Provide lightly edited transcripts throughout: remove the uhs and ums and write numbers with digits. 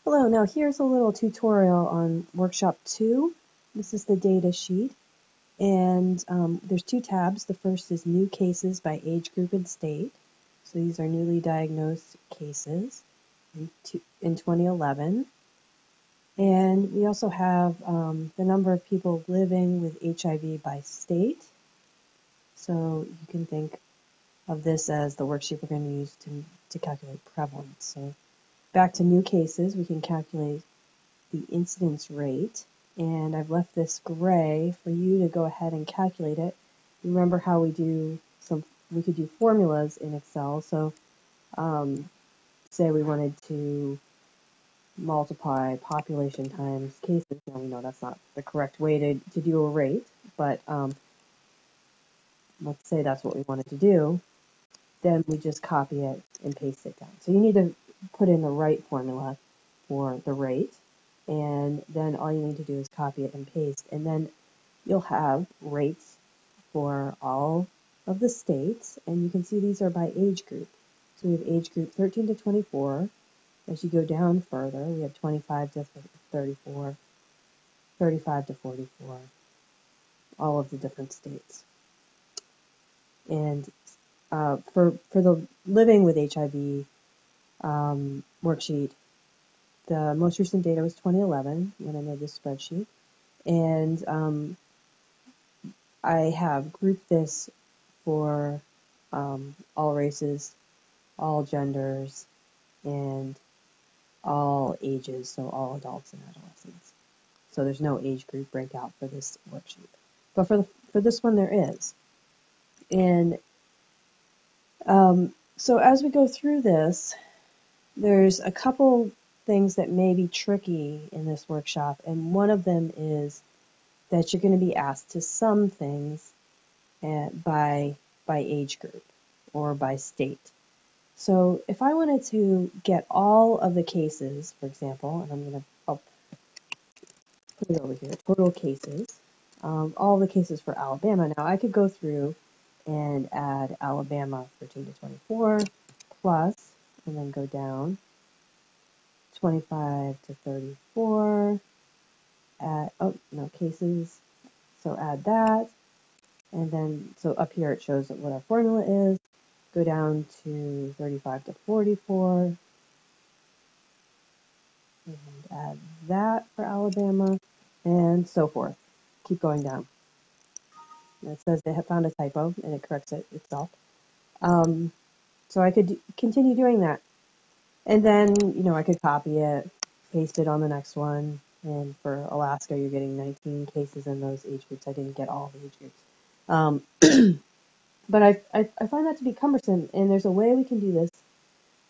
Hello, now here's a little tutorial on Workshop 2. This is the data sheet, and there's two tabs. The first is New Cases by Age Group and State. So these are newly diagnosed cases in 2011. And we also have the number of people living with HIV by state. So you can think of this as the worksheet we're going to use to calculate prevalence. So back to new cases, we can calculate the incidence rate, and I've left this gray for you to go ahead and calculate it. Remember how we could do formulas in Excel. So say we wanted to multiply population times cases. Now we know that's not the correct way to do a rate, but let's say that's what we wanted to do. Then we just copy it and paste it down. So you need to put in the right formula for the rate, and then all you need to do is copy it and paste, and then you'll have rates for all of the states, and you can see these are by age group. So we have age group 13 to 24. As you go down further, we have 25 to 34, 35 to 44, all of the different states. And for the living with HIV worksheet, the most recent data was 2011 when I made this spreadsheet, and I have grouped this for all races, all genders, and all ages, so all adults and adolescents. So there's no age group breakout for this worksheet, but for this one there is. And so as we go through this, there's a couple things that may be tricky in this workshop, and one of them is that you're going to be asked to sum things by age group or by state. So if I wanted to get all of the cases, for example, and I'll put it over here, total cases, all the cases for Alabama. Now I could go through and add Alabama 13 to 24 plus, and then go down 25 to 34, cases, so add that, and then, so up here it shows what our formula is, go down to 35 to 44, and add that for Alabama, and so forth. Keep going down. And it says they have found a typo, and it corrects it itself. So I could continue doing that. And then, I could copy it, paste it on the next one. And for Alaska, you're getting 19 cases in those age groups. I didn't get all the age groups. But I find that to be cumbersome, and there's a way we can do this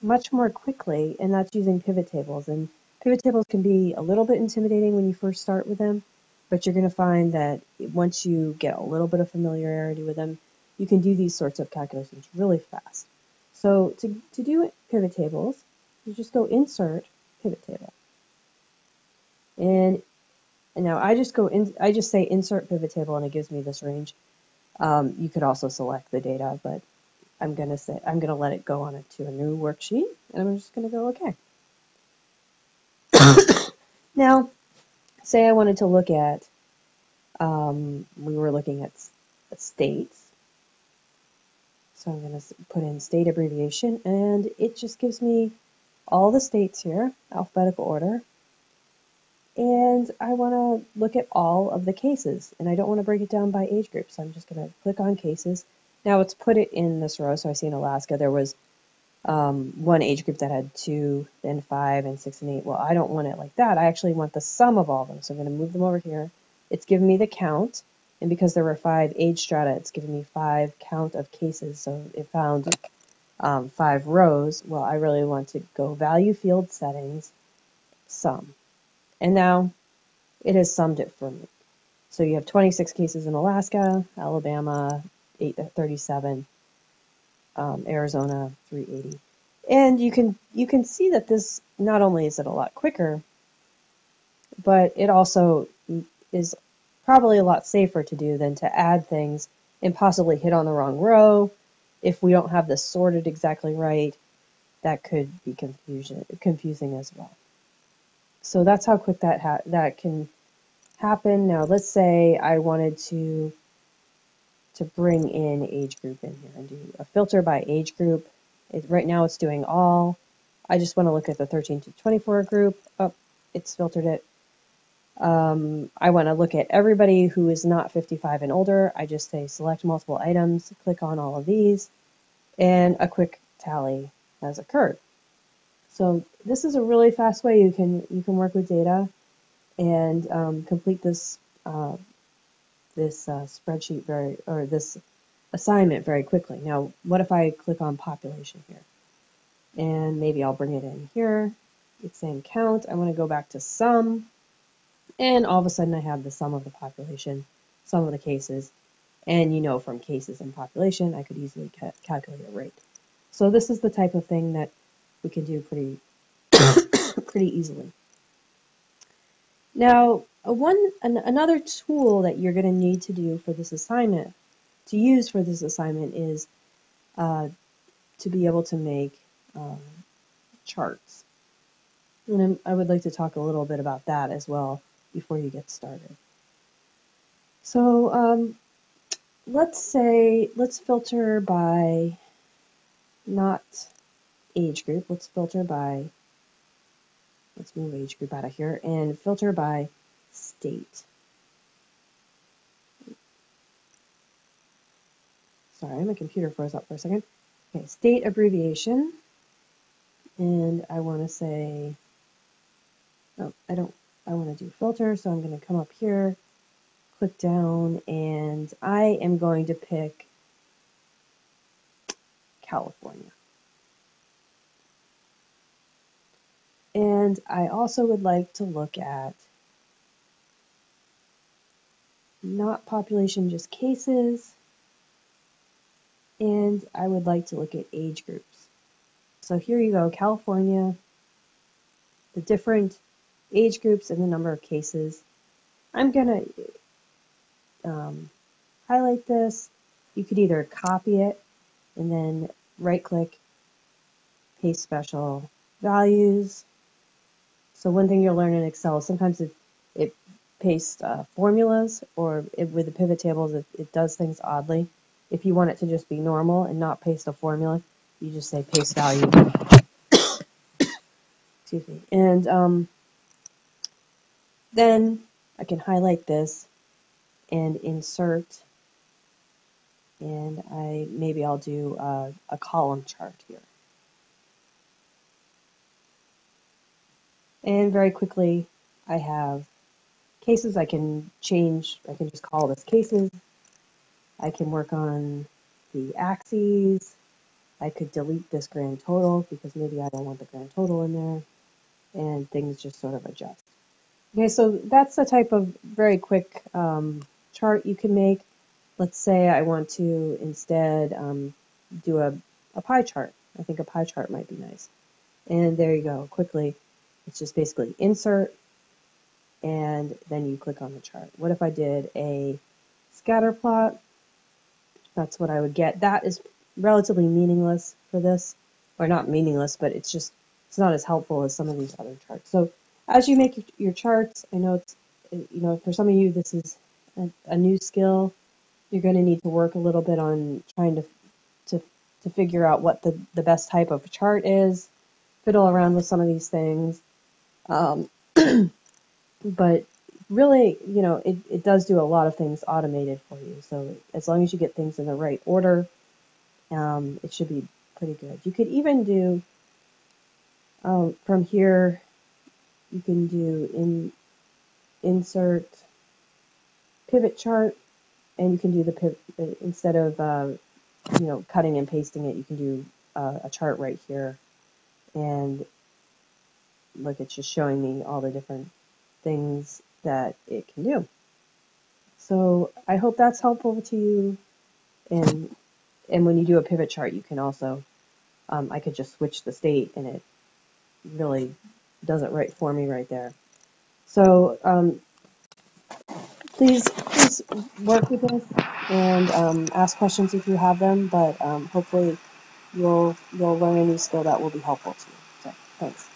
much more quickly, and that's using pivot tables. And pivot tables can be a little bit intimidating when you first start with them, but you're going to find that once you get a little bit of familiarity with them, you can do these sorts of calculations really fast. So to do pivot tables, you just go Insert, Pivot Table. And now I just say Insert Pivot Table, and it gives me this range. You could also select the data, but I'm going to let it go on to a new worksheet, and I'm just going to go OK. Now, say I wanted to look at, we were looking at states. So I'm going to put in state abbreviation, and it just gives me all the states here, alphabetical order. And I want to look at all of the cases, and I don't want to break it down by age group, so I'm just going to click on cases. Now it's put it in this row, so I see in Alaska there was one age group that had 2, then 5, and 6, and 8. Well, I don't want it like that. I actually want the sum of all of them, so I'm going to move them over here. It's giving me the count, and because there were 5 age strata, it's giving me 5 count of cases, so it found 5 rows. Well, I really want to go Value Field Settings, Sum. And now it has summed it for me. So you have 26 cases in Alaska, Alabama 37, Arizona 380. And you can see that this, not only is it a lot quicker, but it also is probably a lot safer to do than to add things and possibly hit on the wrong row. If we don't have this sorted exactly right, that could be confusing as well. So that's how quick that can happen. Now let's say I wanted to bring in age group in here and do a filter by age group. Right now it's doing all. I just want to look at the 13 to 24 group. Oh, it's filtered it. I want to look at everybody who is not 55 and older. I just say select multiple items, click on all of these, and a quick tally has occurred. So this is a really fast way you can work with data and complete this spreadsheet this assignment very quickly. Now, what if I click on population here? And maybe I'll bring it in here. It's saying count. I want to go back to sum. And all of a sudden I have the sum of the population, sum of the cases. And you know from cases and population, I could easily calculate a rate. So this is the type of thing that we can do pretty easily. Now, another tool that you're going to need to do for this assignment, is to be able to make charts. And I would like to talk a little bit about that as well before you get started. So let's filter by not age group. Let's move age group out of here and filter by state. Sorry, my computer froze up for a second. Okay, state abbreviation. And I want to say, I want to do filter, so I'm going to come up here, click down, and I am going to pick California. And I also would like to look at not population, just cases, and I would like to look at age groups. So here you go, California, the different age groups and the number of cases. I'm going to highlight this. You could either copy it and then right-click, paste special values. So one thing you'll learn in Excel is sometimes it pastes formulas, or with the pivot tables, it does things oddly. If you want it to just be normal and not paste a formula, you just say paste value. Excuse me. And then I can highlight this and insert, and maybe I'll do a column chart here. And very quickly, I have cases. I can just call this cases. I can work on the axes. I could delete this grand total because maybe I don't want the grand total in there, and things just sort of adjust. Okay, so that's the type of very quick chart you can make. Let's say I want to instead do a pie chart. I think a pie chart might be nice. And there you go, quickly. It's just basically insert, and then you click on the chart. What if I did a scatter plot? That's what I would get. That is relatively meaningless for this, or not meaningless, but it's not as helpful as some of these other charts. So as you make your charts, I know it's, for some of you this is a new skill. You're going to need to work a little bit on trying to figure out what the best type of chart is, fiddle around with some of these things. But really, it does do a lot of things automated for you. So as long as you get things in the right order, it should be pretty good. You could even do, from here, you can do insert pivot chart, and you can do the pivot, instead of, cutting and pasting it, you can do a chart right here. And look, it's just showing me all the different things that it can do. So I hope that's helpful to you. And when you do a pivot chart, you can also, I could just switch the state, and it really does it right for me right there. So please work with this and ask questions if you have them. But hopefully you'll learn a new skill that will be helpful to you. So thanks.